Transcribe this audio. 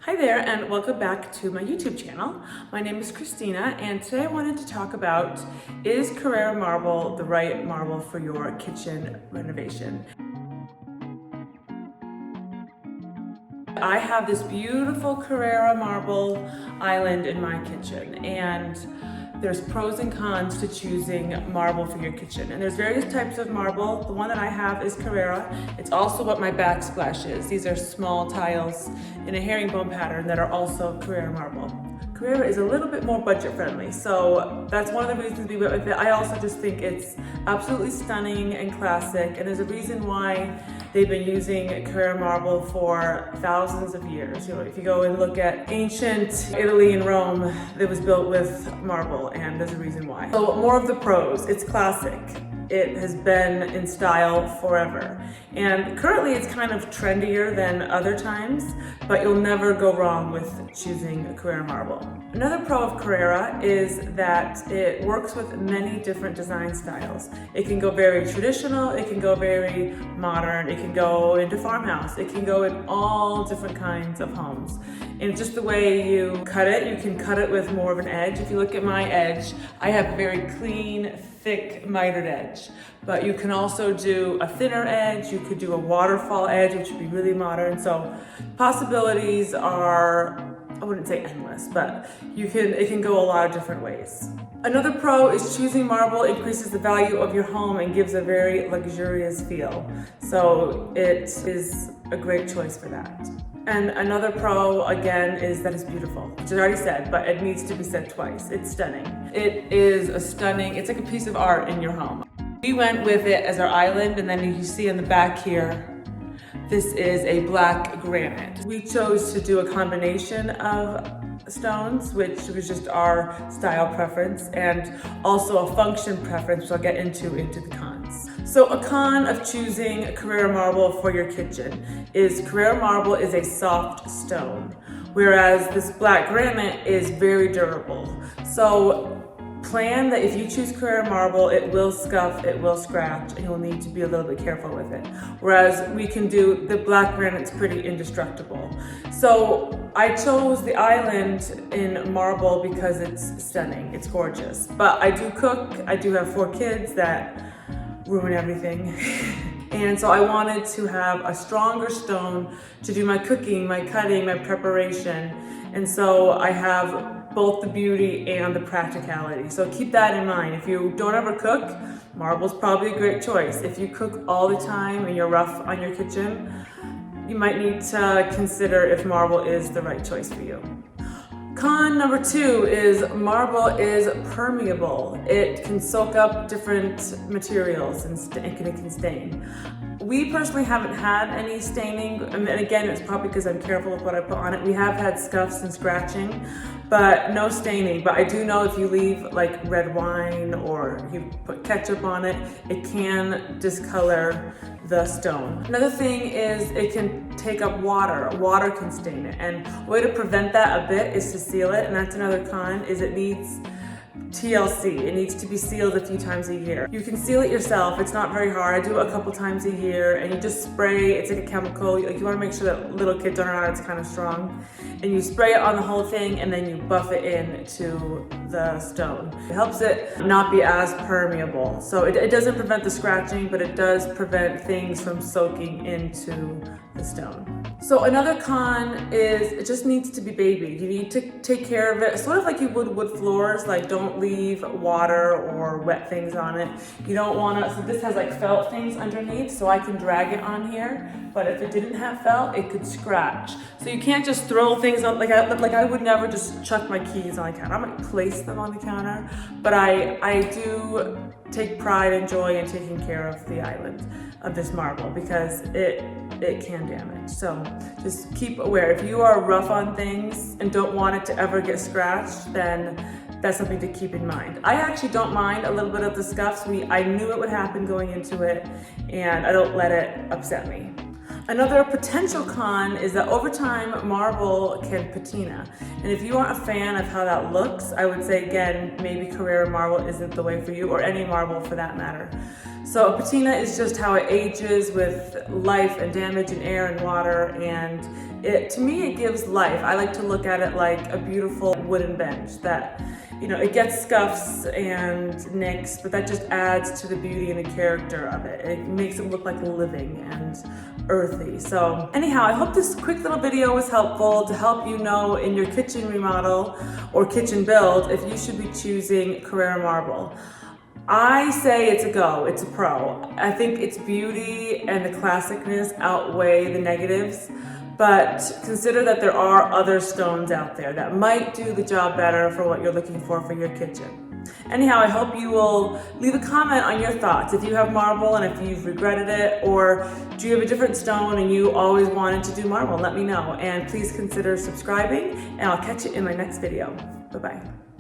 Hi there and welcome back to my YouTube channel. My name is Christina and today I wanted to talk about, is Carrara marble the right marble for your kitchen renovation? I have this beautiful Carrara marble island in my kitchen, and there's pros and cons to choosing marble for your kitchen. And there's various types of marble. The one that I have is Carrara. It's also what my backsplash is. These are small tiles in a herringbone pattern that are also Carrara marble. Carrara is a little bit more budget friendly, so that's one of the reasons we went with it. I also just think it's absolutely stunning and classic, and there's a reason why they've been using Carrara marble for thousands of years. You know, if you go and look at ancient Italy and Rome, it was built with marble, and there's a reason why. So more of the pros, it's classic. It has been in style forever. And currently it's kind of trendier than other times, but you'll never go wrong with choosing Carrara marble. Another pro of Carrara is that it works with many different design styles. It can go very traditional, it can go very modern, it can go into farmhouse, it can go in all different kinds of homes. And just the way you cut it, you can cut it with more of an edge. If you look at my edge, I have a very clean, thick, mitered edge. But you can also do a thinner edge, you could do a waterfall edge, which would be really modern. So possibilities are, I wouldn't say endless, but it can go a lot of different ways. Another pro is choosing marble increases the value of your home and gives a very luxurious feel. So it is a great choice for that. And another pro, again, is that it's beautiful, which I already said, but it needs to be said twice. It's stunning. It is it's like a piece of art in your home. We went with it as our island, and then you see in the back here, this is a black granite. We chose to do a combination of stones, which was just our style preference, and also a function preference, which I'll get into the cons. So a con of choosing Carrara marble for your kitchen is Carrara marble is a soft stone, whereas this black granite is very durable. So plan that if you choose Carrara marble, it will scuff, it will scratch, and you'll need to be a little bit careful with it. Whereas we can do, the black granite's pretty indestructible. So I chose the island in marble because it's stunning, it's gorgeous. But I do cook, I do have 4 kids that ruin everything. And so I wanted to have a stronger stone to do my cooking, my cutting, my preparation. And so I have both the beauty and the practicality. So keep that in mind. If you don't ever cook, marble's probably a great choice. If you cook all the time and you're rough on your kitchen, you might need to consider if marble is the right choice for you. Con number 2 is marble is permeable. It can soak up different materials and it can stain. We personally haven't had any staining, and again, it's probably because I'm careful with what I put on it. We have had scuffs and scratching, but no staining. But I do know if you leave like red wine or you put ketchup on it, it can discolor the stone. Another thing is it can take up water. Water can stain it, and a way to prevent that a bit is to seal it, and that's another con, is it needs TLC. It needs to be sealed a few times a year. You can seal it yourself. It's not very hard. I do it a couple times a year, and you just spray. It's like a chemical. Like, you want to make sure that little kids don't know it's kind of strong. And you spray it on the whole thing, and then you buff it into the stone. It helps it not be as permeable. So it doesn't prevent the scratching, but it does prevent things from soaking into the stone. So another con is it just needs to be babied. You need to take care of it, sort of like you would wood floors. Like, don't leave water or wet things on it. You don't want to, so this has like felt things underneath, so I can drag it on here. But if it didn't have felt, it could scratch. So you can't just throw things on, like I would never just chuck my keys on the counter. I might place them on the counter, but I do take pride and joy in taking care of the island of this marble because it can damage. So just keep aware. If you are rough on things and don't want it to ever get scratched, then that's something to keep in mind. I actually don't mind a little bit of the scuffs. I knew it would happen going into it, and I don't let it upset me. Another potential con is that over time, marble can patina. And if you aren't a fan of how that looks, I would say, again, maybe Carrara marble isn't the way for you, or any marble for that matter. So a patina is just how it ages with life and damage and air and water, and to me it gives life. I like to look at it like a beautiful wooden bench that, you know, it gets scuffs and nicks, but that just adds to the beauty and the character of it. It makes it look like living and earthy. So anyhow, I hope this quick little video was helpful to help you know in your kitchen remodel or kitchen build if you should be choosing Carrara marble. I say it's a go, it's a pro. I think its beauty and the classicness outweigh the negatives, but consider that there are other stones out there that might do the job better for what you're looking for your kitchen. Anyhow, I hope you will leave a comment on your thoughts. If you have marble and if you've regretted it, or do you have a different stone and you always wanted to do marble, let me know. And please consider subscribing, and I'll catch you in my next video. Bye-bye.